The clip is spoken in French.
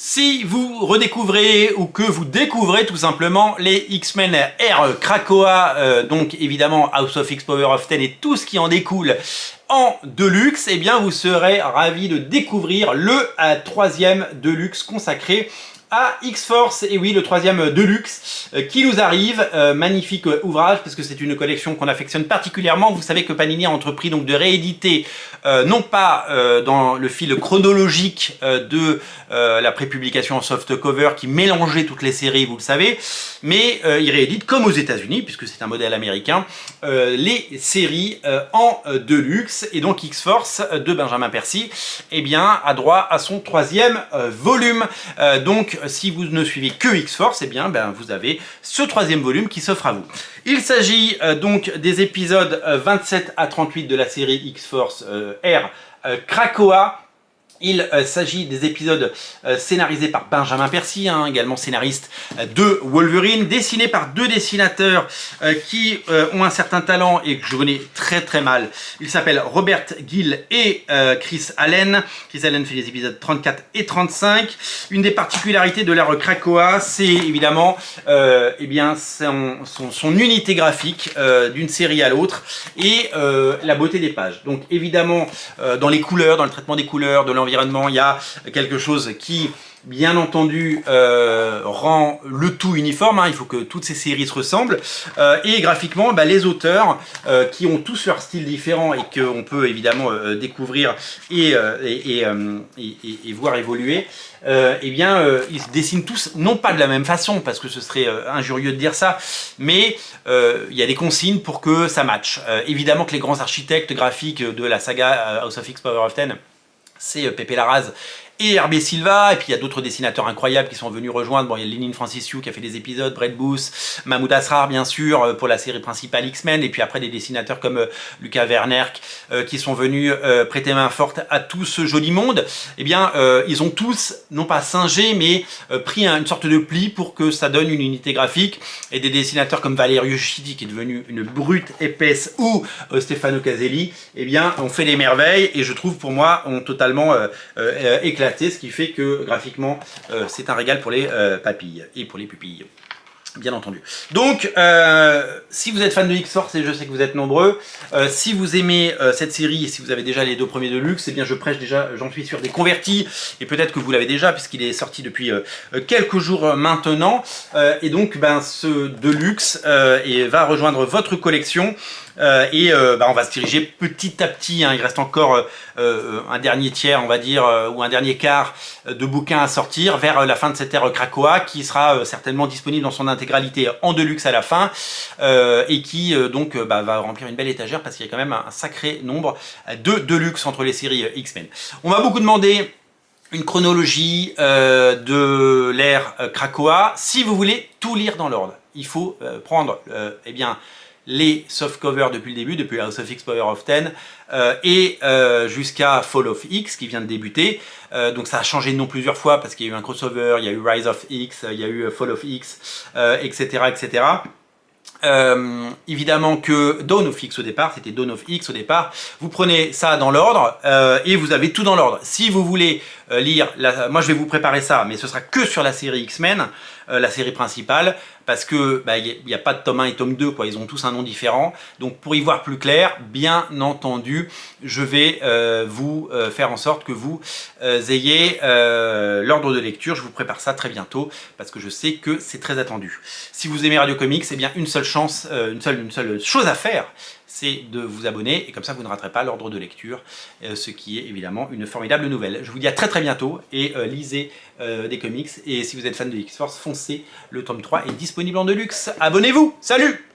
Si vous redécouvrez ou que vous découvrez tout simplement les X-Men Air Krakoa, donc évidemment House of X Power of Ten et tout ce qui en découle en Deluxe, eh bien vous serez ravis de découvrir le troisième Deluxe consacré à X-Force, et oui, le troisième Deluxe qui nous arrive, magnifique ouvrage parce que c'est une collection qu'on affectionne particulièrement. Vous savez que Panini a entrepris donc de rééditer, non pas dans le fil chronologique de la prépublication en softcover qui mélangeait toutes les séries, vous le savez, mais il réédite comme aux États-Unis, puisque c'est un modèle américain, les séries en Deluxe, et donc X-Force de Benjamin Percy, eh bien, a droit à son troisième volume. Donc, si vous ne suivez que X-Force, eh bien, vous avez ce troisième volume qui s'offre à vous. Il s'agit donc des épisodes 27 à 38 de la série X-Force Air Krakoa. Il s'agit des épisodes scénarisés par Benjamin Percy, également scénariste de Wolverine, dessinés par deux dessinateurs qui ont un certain talent et que je connais très très mal. Ils s'appellent Robert Gill et Chris Allen. Chris Allen fait les épisodes 34 et 35. Une des particularités de l'ère Krakoa, c'est évidemment son unité graphique d'une série à l'autre et la beauté des pages. Donc évidemment, dans les couleurs, dans le traitement des couleurs, de l'environnement, il y a quelque chose qui, bien entendu, rend le tout uniforme. Il faut que toutes ces séries se ressemblent. Et graphiquement, les auteurs, qui ont tous leur style différent et qu'on peut évidemment découvrir et voir évoluer, ils se dessinent tous, non pas de la même façon, parce que ce serait injurieux de dire ça, mais il y a des consignes pour que ça matche. Évidemment que les grands architectes graphiques de la saga House of X Power of Ten, c'est Pepe Larraz et Hervé Silva, et puis il y a d'autres dessinateurs incroyables qui sont venus rejoindre. Bon, il y a Lenin Francis Yu qui a fait des épisodes, Brett Booth, Mahmoud Asrar bien sûr pour la série principale X-Men, et puis après des dessinateurs comme Lucas Wernerk qui sont venus prêter main forte à tout ce joli monde. Eh bien, ils ont tous, non pas singé, mais pris une sorte de pli pour que ça donne une unité graphique, et des dessinateurs comme Valerio Schiti qui est devenu une brute épaisse, ou Stefano Caselli, eh bien, ont fait des merveilles, et je trouve pour moi ont totalement éclaté. Ce qui fait que graphiquement c'est un régal pour les papilles et pour les pupilles, bien entendu. Donc si vous êtes fan de X-Force, et je sais que vous êtes nombreux, si vous aimez cette série, et si vous avez déjà les deux premiers Deluxe, eh bien je prêche déjà, j'en suis sûr, des convertis, et peut-être que vous l'avez déjà puisqu'il est sorti depuis quelques jours maintenant, et donc ce Deluxe va rejoindre votre collection. On va se diriger petit à petit, il reste encore un dernier tiers, on va dire, ou un dernier quart de bouquins à sortir vers la fin de cette ère Krakoa, qui sera certainement disponible dans son intégralité en Deluxe à la fin, et qui va remplir une belle étagère parce qu'il y a quand même un sacré nombre de Deluxe entre les séries X-Men. On m'a beaucoup demandé une chronologie de l'ère Krakoa. Si vous voulez tout lire dans l'ordre, il faut prendre les softcovers depuis le début, depuis House of X Power of Ten, jusqu'à Fall of X qui vient de débuter. Donc ça a changé de nom plusieurs fois parce qu'il y a eu un crossover, il y a eu Rise of X, il y a eu Fall of X, etc. etc. Évidemment que Dawn of X au départ, c'était Dawn of X au départ. Vous prenez ça dans l'ordre et vous avez tout dans l'ordre. Si vous voulez lire, moi je vais vous préparer ça, mais ce sera que sur la série X-Men, la série principale, parce que il n'y a pas de tome 1 et tome 2, quoi. Ils ont tous un nom différent. Donc pour y voir plus clair, bien entendu, je vais vous faire en sorte que vous ayez l'ordre de lecture. Je vous prépare ça très bientôt parce que je sais que c'est très attendu. Si vous aimez Radio Comics, eh bien une seule chance, une seule chose à faire, c'est de vous abonner, et comme ça vous ne raterez pas l'ordre de lecture, ce qui est évidemment une formidable nouvelle. Je vous dis à très très bientôt, et lisez des comics, et si vous êtes fan de X-Force, foncez, le tome 3 est disponible en Deluxe. Abonnez-vous, salut!